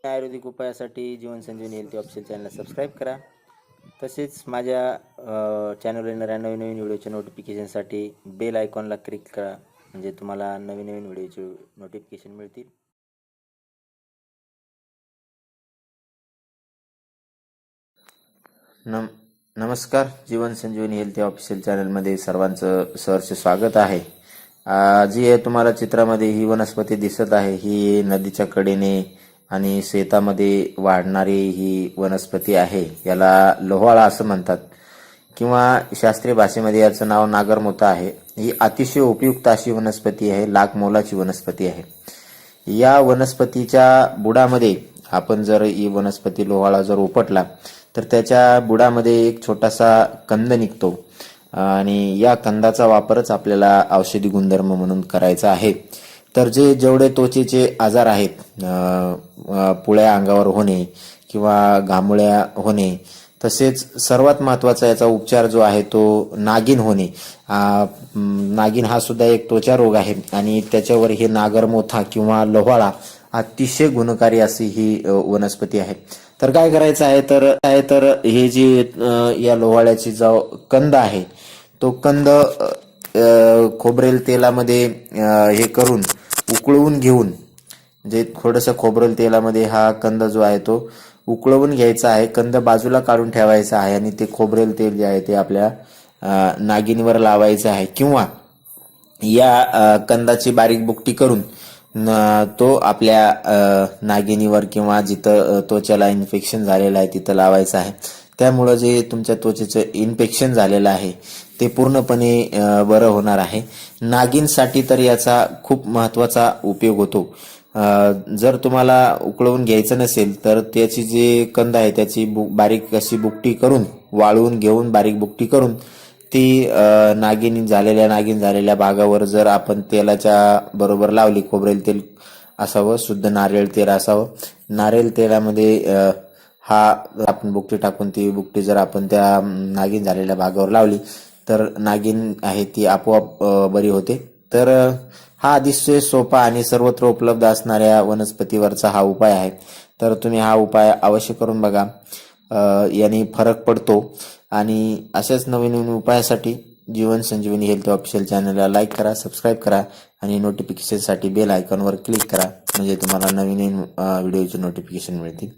आयुर्वेदिक उपायासाठी जीवन संजीवनी health official channel subscribe करा। तसेच माझ्या चॅनलवर येणाऱ्या नवीन व्हिडिओच्या नोटिफिकेशनसाठी बेल आयकॉनला क्लिक करा, म्हणजे तुम्हाला नवीन व्हिडिओचे नोटिफिकेशन मिळतील। नमस्कार, जीवन संजीवनी हेल्थ ऑफिशियल चॅनलमध्ये सर्वांचं सहर्ष स्वागत आहे। जी आहे तुम्हाला चित्रामध्ये ही वनस्पती दिसत आहे, ही नदीच्या कडेने आणि शेतामध्ये वाढणारी ही वनस्पती आहे। याला लोहाळा असं म्हणतात किंवा शास्त्रीय भाषेमध्ये याचं नाव नागरमोथा आहे। ही अतिशय उपयुक्त अशी वनस्पती आहे, लाख मोलाची वनस्पती आहे। या वनस्पतीच्या बुडामध्ये आपण जर ही वनस्पती लोहाळा जर उपटला तर त्याच्या बुडामध्ये एक छोटासा कंद निघतो आणि या कंदाचा वापरच आपल्याला औषधी गुणधर्म म्हणून करायचा आहे। तर जेवढे त्वचेचे आजार आहेत, पुळ्या अंगावर होणे किंवा घामुळ्या होणे, तसेच सर्वात महत्त्वाचा याचा उपचार जो आहे तो नागिन होणे। नागिन हा सुद्धा एक त्वचा रोग आहे आणि त्याच्यावर हे नागरमोथा किंवा लोहाळा अतिशय गुणकारी अशी ही वनस्पती आहे। तर काय करायचं आहे तर हे जे या लोहाळ्याची जो कंद आहे तो कंद खोबरेल तेलामध्ये हे करून उकळवून घेऊन, म्हणजे थोडंसं खोबरेल तेलामध्ये हा कंद जो आहे तो उकळवून घ्यायचा आहे। कंद बाजूला काढून ठेवायचा आहे आणि ते खोबरेल तेल जे आहे ते आपल्या नागिनीवर लावायचं आहे किंवा या कंदाची बारीक बुकटी करून तो आपल्या नागिनीवर किंवा जिथं त्वचेला इन्फेक्शन झालेलं आहे तिथं लावायचं आहे। त्यामुळं जे तुमच्या त्वचेचं इन्फेक्शन झालेलं आहे ते पूर्णपणे बरं होणार आहे। नागिनसाठी तर याचा खूप महत्त्वाचा उपयोग होतो। जर तुम्हाला उकळवून घ्यायचं नसेल तर त्याची जे कंद आहे त्याची बारीक अशी बुकटी करून वाळवून घेऊन बारीक बुकटी करून ती नागिन झालेल्या भागावर जर आपण तेलाच्या बरोबर लावली, खोबरेल तेल असावं, शुद्ध नारळ तेल असावं, नारळ तेलामध्ये हा आपण बुकटी टाकून ती बुकटी जर आपण त्या नागिन झालेल्या भागावर लावली तर नागिन आहे ती आपोआप बरी होते। तर हा अतिशय सोपा आणि सर्वत्र उपलब्ध असणाऱ्या वनस्पतीवरचा हा उपाय आहे। तर तुम्ही हा उपाय अवश्य करून बघा, याने फरक पडतो। आणि अशाच नवीन उपायासाठी जीवन संजीवनी हेल्थ ऑफिशियल चॅनलला लाईक करा, सबस्क्राईब करा आणि नोटिफिकेशनसाठी बेल आयकॉनवर क्लिक करा, म्हणजे तुम्हाला नवीन व्हिडिओचे नोटिफिकेशन मिळतील।